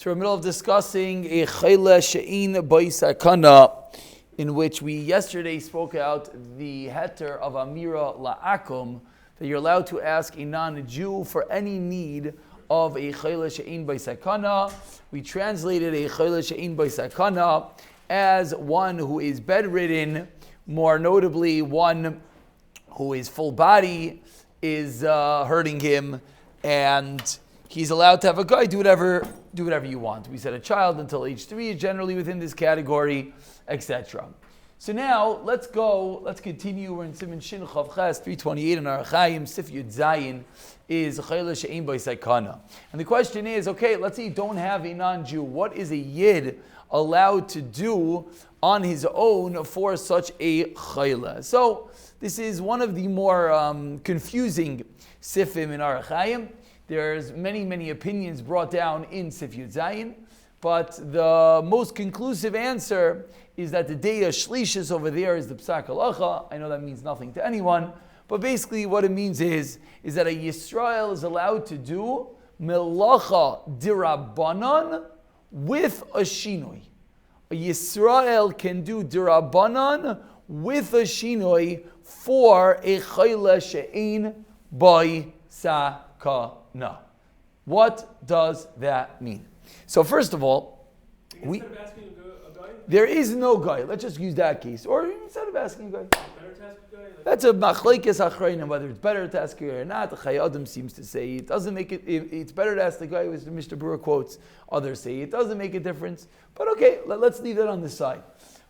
So we're in the middle of discussing a chayla she'in b'sakana, in which we yesterday spoke out the heter of amira la'akum, that you're allowed to ask a non-Jew for any need of a chayla she'in b'sakana. We translated a chayla she'in b'sakana as one who is bedridden, more notably one who is full body is hurting him, and he's allowed to have a guy do whatever you want. We said a child until age 3 is generally within this category, etc. So now let's continue. We're in Siman Shin Chav Ches 328 in our Chaim Sif Yud Zayin is chayla she'in b'sakana. And the question is, okay, let's say you don't have a non-Jew. What is a Yid allowed to do on his own for such a chayla? So this is one of the more confusing sifim in our Chaim. There's many opinions brought down in Sif Yud Zayin, but the most conclusive answer is that the Deya Shlishis over there is the Psak Halacha. I know that means nothing to anyone, but basically what it means is that a Yisrael is allowed to do Melachah Dirabanan with a Shinoi. A Yisrael can do Dirabanan with a Shinoi for a Chayla She'in b'sakana. What does that mean? So first of all, there is no guy. Let's just use that case. Or instead of asking a guy, that's a machlekes achrayim, whether it's better to ask a guy or not. The Chayei Adam seems to say it doesn't make it. It's better to ask the guy, as Mr. Brewer quotes. Others say it doesn't make a difference. But okay, let's leave that on the side.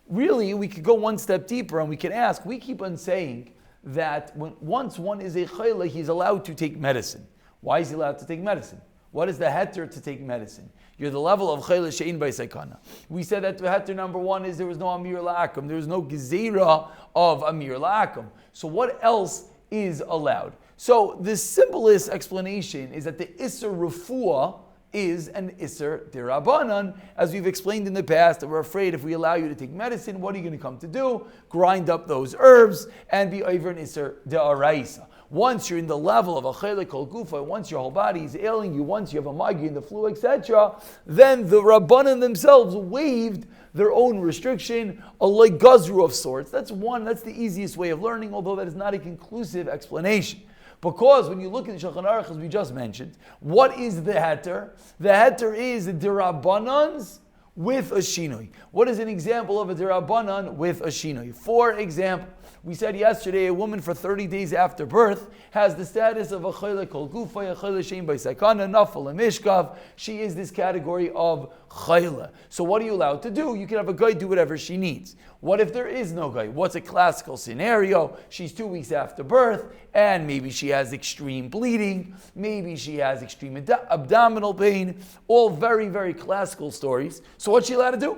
Really, we could go one step deeper and we can ask. We keep on saying that once one is a chayla, he's allowed to take medicine. Why is he allowed to take medicine? What is the heter to take medicine? You're the level of chayla she'in b'sakana. We said that the heter number one is there was no amir la'akum. There was no gezerah of amir la'akum. So what else is allowed? So the simplest explanation is that the isser refuah is an isser dirabanan, as we've explained in the past, that we're afraid if we allow you to take medicine, what are you going to come to do? Grind up those herbs and be over an isser de'araisa. Once you're in the level of a chayla kol gufa, once your whole body is ailing you, once you have a migraine, the flu, etc., then the rabbanan themselves waived their own restriction, a like gazru of sorts. That's the easiest way of learning, although that is not a conclusive explanation. Because when you look at the Shulchan Aruch, as we just mentioned, what is the heter? The heter is the dirabbanans with a shinoi. What is an example of a dirabbanan with a shinoi? For example, we said yesterday a woman for 30 days after birth has the status of a chayla kol gufa, a chayla she'in b'sakana, nafal mishkav. She is this category of chayla. So what are you allowed to do? You can have a guy do whatever she needs. What if there is no guy? What's a classical scenario? She's 2 weeks after birth, and maybe she has extreme bleeding, maybe she has extreme abdominal pain, all very classical stories. So what's she allowed to do?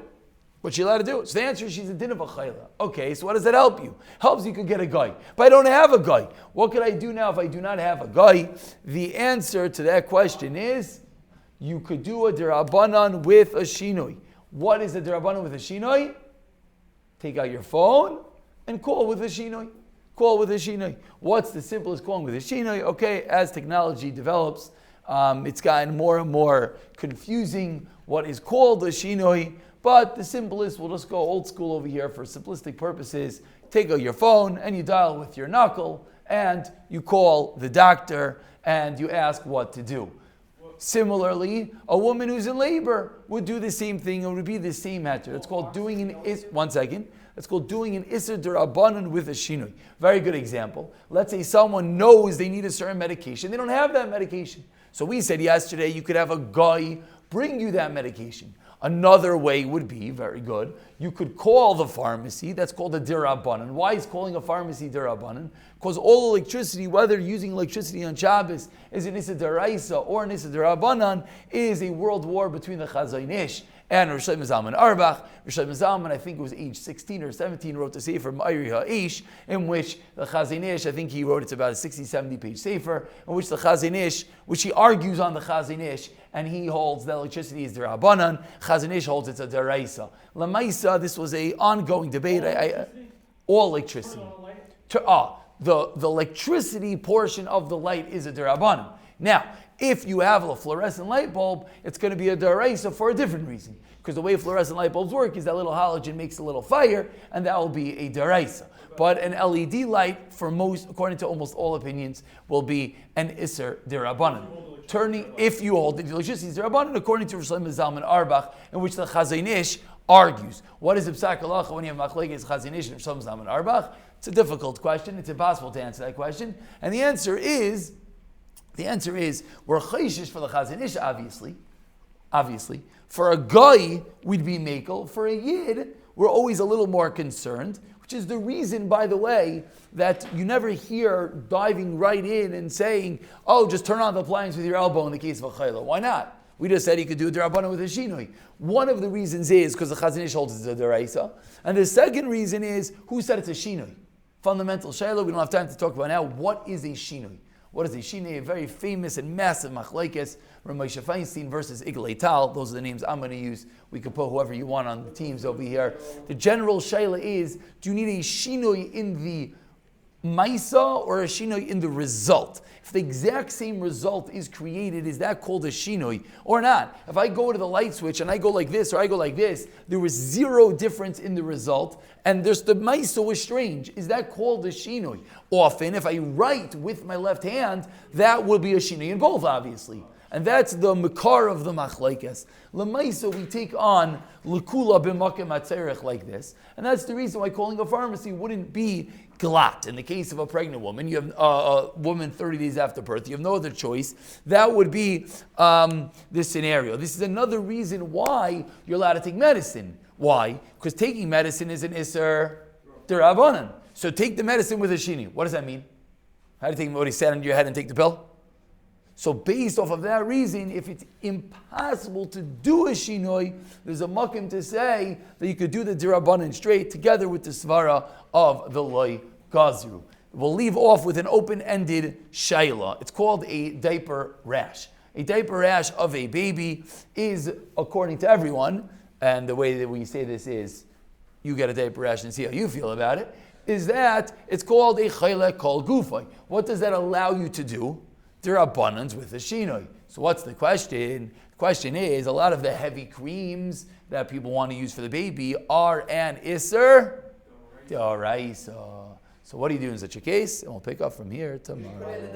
So the answer is she's a din of a chayla. Okay, so what does that help you? Helps you could get a guy. But I don't have a guy. What could I do now if I do not have a guy? The answer to that question is you could do a derabanan with a shinoi. What is a derabanan with a shinoi? Take out your phone and call with a shinoi. What's the simplest calling with a shinoi? Okay, as technology develops, it's gotten more and more confusing what is called a shinoi. But the simplest, we'll just go old school over here for simplistic purposes. Take out your phone and you dial with your knuckle and you call the doctor and you ask what to do. Similarly, a woman who's in labor would do the same thing. It would be the same heter. It's called doing an It's called doing an isser derabanan with a shinoi. Very good example. Let's say someone knows they need a certain medication. They don't have that medication. So we said yesterday you could have a guy bring you that medication. Another way would be, very good, you could call the pharmacy. That's called a dirabanan. Why is calling a pharmacy dirabanan? Because all electricity, whether using electricity on Shabbos is an issa deraisa or an issa dirabanan, is a world war between the Chazon Ish and Rosh Zalman Arbach. Rosh Zalman, I think it was age 16 or 17, wrote a sefer Ma'iri Ha'ish, in which the Chazon Ish, I think he wrote, it's about a 60, 70 page sefer, in which the Chazon Ish, which he argues on the Chazon Ish, and he holds that electricity is derabanan. Chazon Ish holds it's a deraisa. Lamaisa, this was a ongoing debate. All electricity. The electricity portion of the light is a derabanan. Now, If you have a fluorescent light bulb, it's going to be a daraisa for a different reason. Because the way fluorescent light bulbs work is that little halogen makes a little fire, and that will be a daraisa. But an LED light, for most, according to almost all opinions, will be an iser derabanan. Turning, if you hold the electricity derabanan, according to Rishonim Zalman Arbach, in which the Chazon Ish argues. What is the psak halacha when you have machlekes Chazon Ish and Rishonim Zalman Arbach? It's a difficult question. It's impossible to answer that question. And the answer is, we're chayshish for the Chazon Ish, obviously. For a guy, we'd be makel. For a yid, we're always a little more concerned, which is the reason, by the way, that you never hear diving right in and saying, oh, just turn on the appliance with your elbow in the case of a chayla. Why not? We just said he could do a derabbanan with a shinui. One of the reasons is because the Chazon Ish holds it's a deraisa. And the second reason is, who said it's a shinui? Fundamental shayla, we don't have time to talk about now. What is a shinui? What is a shinui? A very famous and massive machlekes, Moshe Feinstein versus Iglei Tal. Those are the names I'm going to use. We can put whoever you want on the teams over here. The general shayla is, do you need a shinui in the maisa or a shinui in the result? If the exact same result is created, is that called a shinui or not? If I go to the light switch and I go like this or I go like this, there was zero difference in the result, and the maisa was strange. Is that called a shinui? Often, if I write with my left hand, that will be a shinui in both, obviously. And that's the makar of the machlekes. Lemaisa, we take on lekula b'makom hatzerech like this, and that's the reason why calling a pharmacy wouldn't be glat. In the case of a pregnant woman, you have a woman 30 days after birth, you have no other choice. That would be this scenario. This is another reason why you're allowed to take medicine. Why? Because taking medicine is an iser derabanan. So take the medicine with a shini. What does that mean? How do you take what he said into your head and take the pill? So based off of that reason, if it's impossible to do a shinoi, there's a makom to say that you could do the dirabanan straight together with the svara of the loy gazru. We'll leave off with an open-ended shayla. It's called a diaper rash. A diaper rash of a baby is, according to everyone, and the way that we say this is, you get a diaper rash and see how you feel about it, is that it's called a chaylek kol gufay. What does that allow you to do? Derabbanans with a shinoi. So what's the question? The question is, a lot of the heavy creams that people want to use for the baby are an iser d'oraisa. So what do you do in such a case? And we'll pick up from here tomorrow.